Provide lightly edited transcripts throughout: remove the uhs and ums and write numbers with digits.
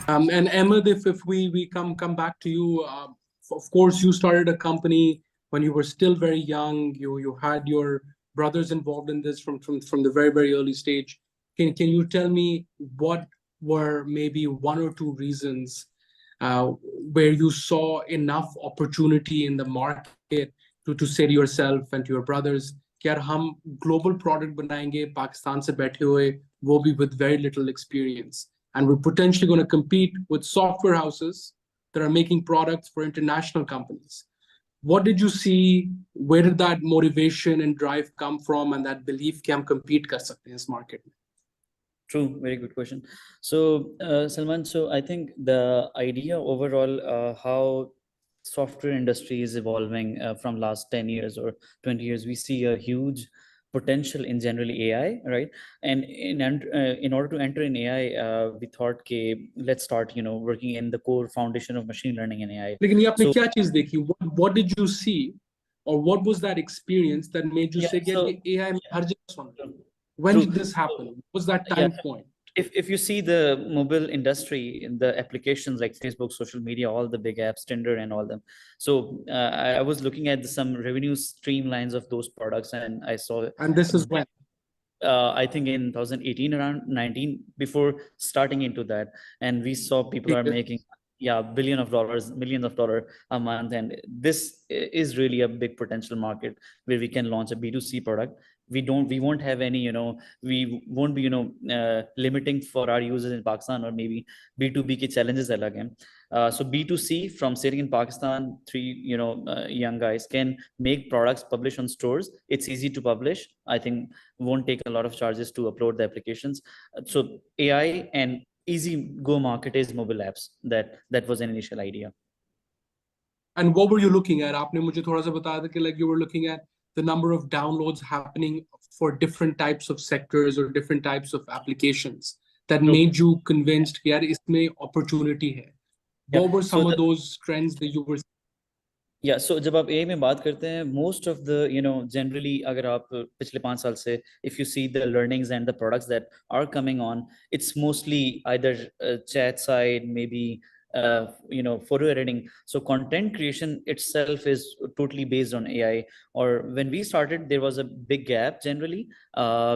And Ahmed, if we come back to you, of course, you started a company when you were still very young. You had your brothers involved in this from the very early stage. Can you tell me what were maybe one or two reasons where you saw enough opportunity in the market to say to yourself and to your brothers कि यार हम global product बनाएंगे पाकिस्तान से बैठे हुए वो भी with very little experience, and we're potentially going to compete with software houses that are making products for international companies. What did you see? Where did that motivation and drive come from, and that belief कि हम compete कर सकते हैं इस market में? True, very good question. So, Salman, so I think the idea overall, how software industry is evolving from last 10 years or 20 years, we see a huge potential in generally AI, right? And in order to enter in AI, we thought, okay, let's start, working in the core foundation of machine learning and AI. लेकिन ये आपने क्या चीज देखी? What did you see, or what was that experience that made you say कि ये AI में हर जगह सुन रहा हूं? When did this happen? What was that time point? If you see the mobile industry in the applications like Facebook, social media, all the big apps, Tinder and all them. So I was looking at some revenue streamlines of those products, and I saw. And this is when? I think in 2018, around 19, before starting into that, and we saw people are making billion of dollars, millions of dollars a month, and this is really a big potential market where we can launch a B2C product. We won't have any, we won't be, limiting for our users in Pakistan, or maybe B2B ki challenges alag hain. So B2C, from sitting in Pakistan, three, young guys can make products, publish on stores. It's easy to publish. I think won't take a lot of charges to upload the applications. So AI and easy go market is mobile apps. That was an initial idea. And what were you looking at? आपने मुझे थोड़ा सा बताया था कि like you were looking at the number of downloads happening for different types of sectors or different types of applications that made you convinced कि यार इसमें opportunity है. What were some of those trends that you were? Yeah, so जब आप AI में बात करते हैं, most of the, generally अगर आप पिछले 5 साल से, if you see the learnings and the products that are coming on, it's mostly either chat side, maybe photo editing. So content creation itself is totally based on AI. Or when we started, there was a big gap. Generally,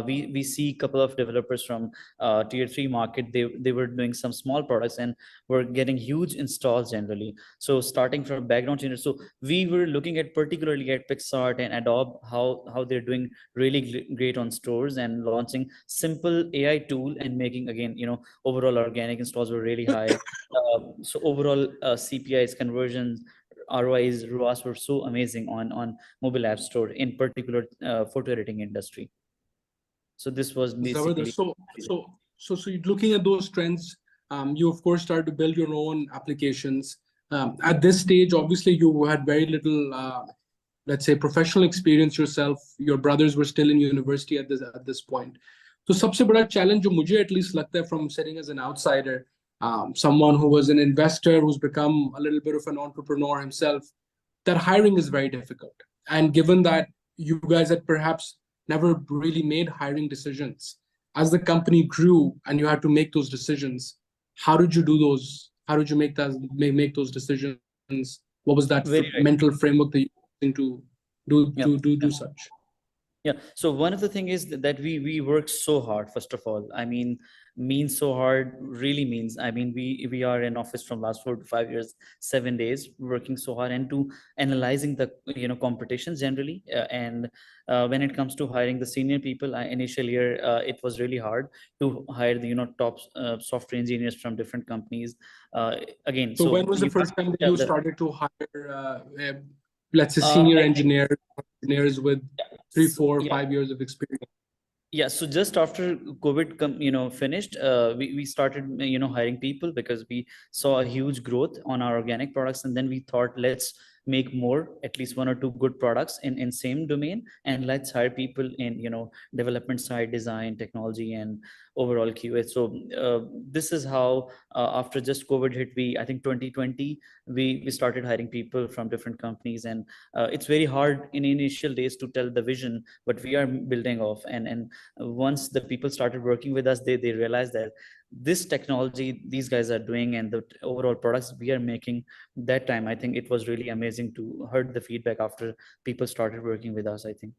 we see a couple of developers from tier 3 market. They were doing some small products and were getting huge installs generally. So starting from background changes, so we were looking at particularly at PicsArt and Adobe, how they're doing really great on stores and launching simple AI tool and making, again, overall organic installs were really high. So overall CPIs, conversions, ROIs, ROAS were so amazing on mobile app store, in particular photo editing industry. So this was basically. So you're looking at those trends. You of course started to build your own applications. At this stage, obviously you had very little, let's say, professional experience yourself. Your brothers were still in university at this point. So सबसे बड़ा challenge जो मुझे at least लगता है from sitting as an outsider, someone who was an investor who's become a little bit of an entrepreneur himself, that hiring is very difficult. And given that you guys had perhaps never really made hiring decisions, as the company grew and you had to make those decisions, how did you do those? How did you make those decisions? What was that mental framework that you using to do such? Yeah. So one of the things is that we work so hard. First of all, I mean, means so hard really means, I mean, we are in office from last 4 to 5 years, 7 days, working so hard and to analyzing the competitions generally. And when it comes to hiring the senior people, initial year it was really hard to hire the top software engineers from different companies. Again, so when was the first time that you started to hire let's say senior engineers with 3, 4, 5 years of experience? Yeah, so just after COVID finished, we started hiring people because we saw a huge growth on our organic products, and then we thought let's make more, at least 1 or 2 good products in same domain, and let's hire people in, you know, development side, design, technology, and overall QA. So this is how after just COVID hit, I think 2020 we started hiring people from different companies, and it's very hard in initial days to tell the vision, but we are building off, and once the people started working with us, they realized that this technology these guys are doing and the overall products we are making, that time I think it was really amazing to heard the feedback after people started working with us, I think.